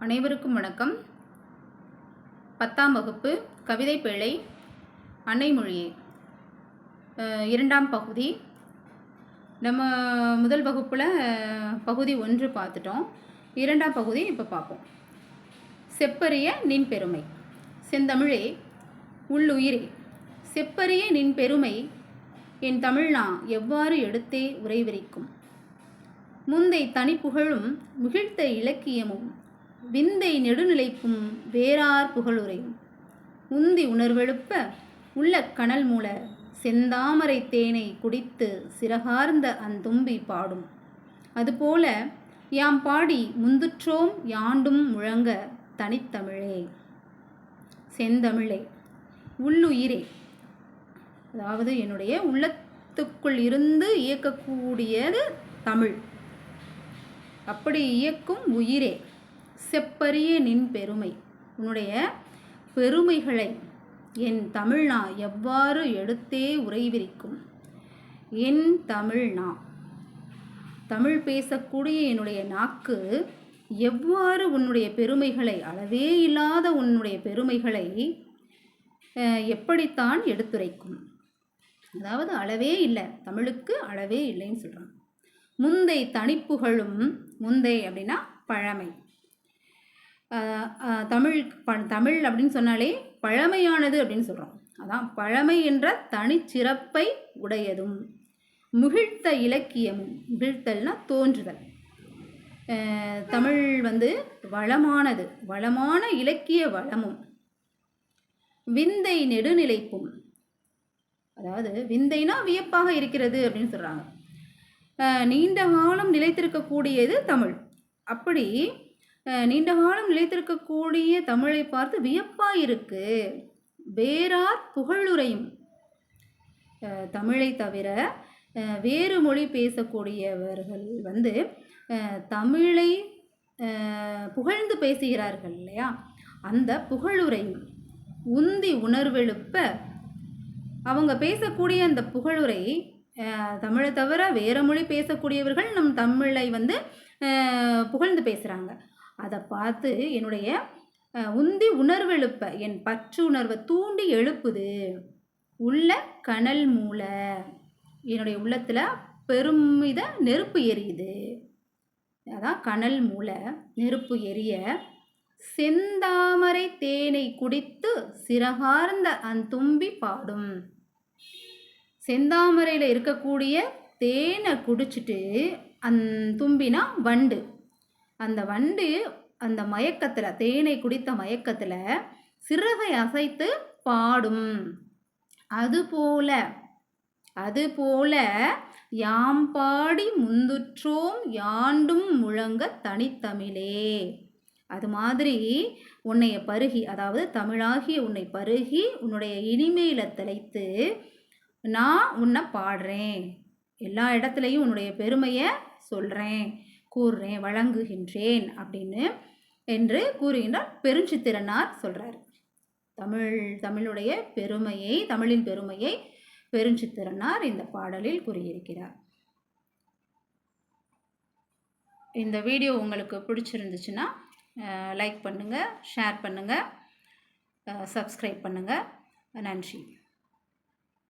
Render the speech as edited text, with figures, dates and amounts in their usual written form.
அனைவருக்கும் வணக்கம். 10ஆம் வகுப்பு கவிதை பேழை அன்னைமொழியே இரண்டாம் பகுதி. நம்ம முதல் வகுப்பில் பகுதி 1 பார்த்துட்டோம். இரண்டாம் பகுதி இப்போ பார்ப்போம். செப்பரிய நின் பெருமை. செந்தமிழே உள்ளுயிரே, செப்பரிய நின் பெருமை என் தமிழ்நா எவ்வாறு எடுத்தே உரைவிரிக்கும். முந்தை தனிப்புகழும் மிகிழ்த்த இலக்கியமும் விந்தை நெடுநிலைப்பும் வேறார் புகழுரையும் உந்தி உணர்வெழுப்ப உள்ள கனல் மூல செந்தாமரை தேனை குடித்து சிறகார்ந்த அந்தும்பி பாடும். அதுபோல யாம் பாடி முந்துற்றோம் யாண்டும் முழங்க தனித்தமிழே. செந்தமிழே உள்ளுயிரே, அதாவது என்னுடைய உள்ளத்துக்குள் இருந்து இயக்கக்கூடியது தமிழ். அப்படி இயக்கும் உயிரே, செப்பரிய நின் பெருமை, உன்னுடைய பெருமைகளை என் தமிழ்நா எவ்வாறு எடுத்தே உரைவிரிக்கும். என் தமிழ்நா, தமிழ் பேசக்கூடிய என்னுடைய நாக்கு எவ்வாறு உன்னுடைய பெருமைகளை, அளவே இல்லாத உன்னுடைய பெருமைகளை எப்படித்தான் எடுத்துரைக்கும். அதாவது அளவே இல்லை, தமிழுக்கு அளவே இல்லைன்னு சொல்கிறாங்க. முந்தை தனிப்புகழும், முந்தை அப்படின்னா பழமை. தமிழ் அப்படின்னு சொன்னாலே பழமையானது அப்படின்னு சொல்கிறோம். அதான் பழமை என்ற தனிச்சிறப்பை உடையதும் மிகிழ்த்த இலக்கியமும். மிகிழ்த்தல்னா தோன்றுதல். தமிழ் வளமானது, வளமான இலக்கிய வளமும் விந்தை நெடுநிலைப்பும். அதாவது விந்தைனா வியப்பாக இருக்கிறது அப்படின்னு சொல்கிறாங்க. நீண்ட காலம் நிலைத்திருக்கக்கூடியது தமிழ். அப்படி நீண்ட காலம் நிலைத்திருக்கக்கூடிய தமிழை பார்த்து வியப்பாக இருக்கு. வேறார் புகழுரையும், தமிழை தவிர வேறு மொழி பேசக்கூடியவர்கள் தமிழை புகழ்ந்து பேசுகிறார்கள் இல்லையா, அந்த புகழுரையும் உந்தி உணர்வெழுப்ப, அவங்க பேசக்கூடிய அந்த புகழுரை, தமிழை தவிர வேறு மொழி பேசக்கூடியவர்கள் நம் தமிழை புகழ்ந்து பேசுகிறாங்க. அதை பார்த்து என்னுடைய உந்தி உணர்வெழுப்ப, என் பற்று உணர்வை தூண்டி எழுப்புது. உள்ள கனல் மூல, என்னுடைய உள்ளத்தில் பெருமித நெருப்பு எரியுது. அதான் கனல் மூல, நெருப்பு எரிய செந்தாமரை தேனை குடித்து சிறகார்ந்த அந்தும்பி பாடும். செந்தாமரையில் இருக்கக்கூடிய தேனை குடிச்சிட்டு, தும்பினா வண்டு, அந்த வண்டு அந்த மயக்கத்தில், தேனை குடித்த மயக்கத்தில் சிறகை அசைத்து பாடும். அதுபோல யாம் பாடி முந்துற்றோம் யாண்டும் முழங்க தனித்தமிழே. அது மாதிரி உன்னைய பருகி, அதாவது தமிழாகிய உன்னை பருகி உன்னுடைய இனிமையில திளைத்து நான் உன்னை பாடுறேன். எல்லா இடத்துலையும் உன்னுடைய பெருமையை சொல்கிறேன், கூறுறேன், வழங்குகின்றேன் என்று கூறுகின்றார் பெருஞ்சித்திரனார் சொல்கிறார். தமிழுடைய பெருமையை, தமிழின் பெருமையை பெருஞ்சித்திரனார் இந்த பாடலில் கூறியிருக்கிறார். இந்த வீடியோ உங்களுக்கு பிடிச்சிருந்துச்சுன்னா லைக் பண்ணுங்கள், ஷேர் பண்ணுங்கள், சப்ஸ்கிரைப் பண்ணுங்கள். நன்றி.